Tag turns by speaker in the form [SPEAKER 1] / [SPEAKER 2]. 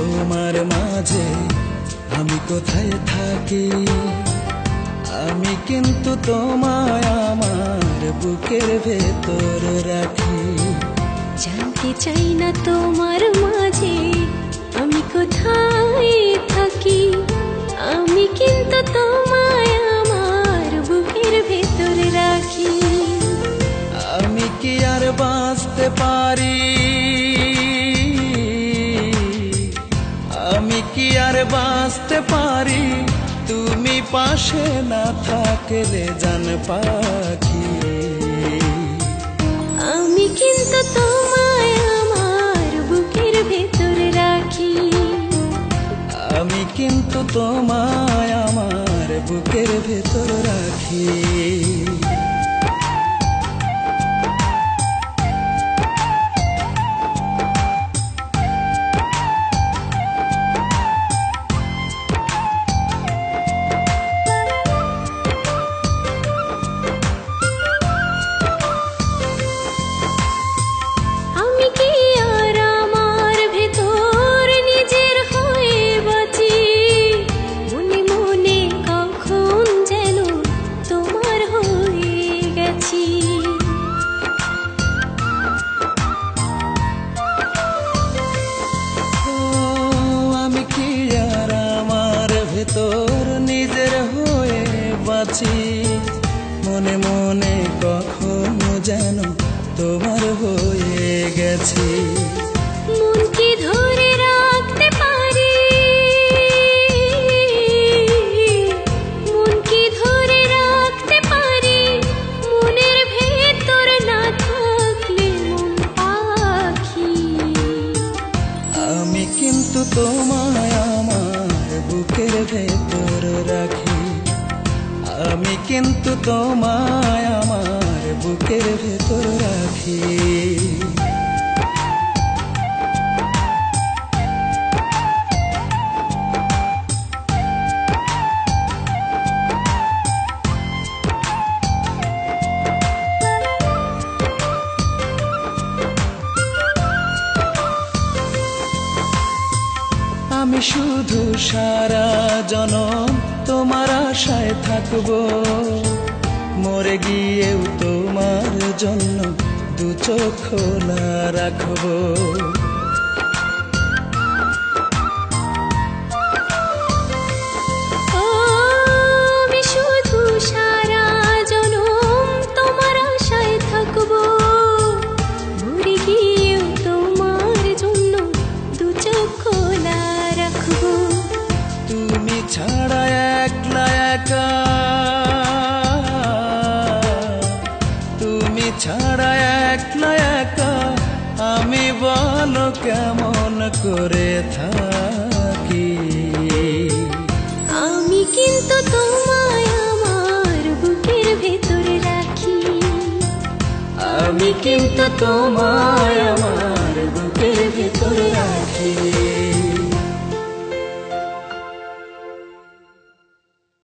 [SPEAKER 1] তোমার মাঝে আমি কোথায় থাকি, আমি কিন্তু তোমায় আমার বুকের ভেতর রাখি।
[SPEAKER 2] জানতে চাই না তোমার মাঝে আমি কোথায় থাকি, আমি কিন্তু তোমায় আমার বুকের ভেতর রাখি।
[SPEAKER 1] আমি কি আর বাঁচতে পারি, আমি কি আর বাঁচতে পারি তুমি পাশে না থাকলে জান পাখি।
[SPEAKER 2] আমি কিন্তু তোমায় আমার বুকের ভেতর রাখি,
[SPEAKER 1] আমি কিন্তু তোমায় আমার বুকের ভেতর রাখি। তোর নিজের হয়ে বাঁচি, মনে মনে কখনো যেন তোমার হয়ে গেছি।
[SPEAKER 2] মন কি ধরে রাখতে পারি, মন কি ধরে রাখতে পারি, মনের ভেতর না থাকলে মন পাখি।
[SPEAKER 1] আমি কিন্তু তোমায় আমার বুকের ভেতর রাখি, আমি কিন্তু তোমায় আমার বুকের ভেতর রাখি। আমি শুধু সারা জনম তোমার আশায় থাকবো, মরে গিয়েও তোমার জন্য দু চোখ খোলা রাখবো।
[SPEAKER 2] আমি শুধু সারা জনম তোমার আশায় থাকবো, মরে গিয়েও তোমার জন্য দু চোখ খোলা রাখবো।
[SPEAKER 1] তুমি ছাড়া একলা একা, তুমি ছাড়া একলা একা আমি বলো কেমন করে থাকি।
[SPEAKER 2] আমি কিন্তু তোমায় আমার বুকের ভেতর রাখি,
[SPEAKER 1] আমি কিন্তু তোমায় আমার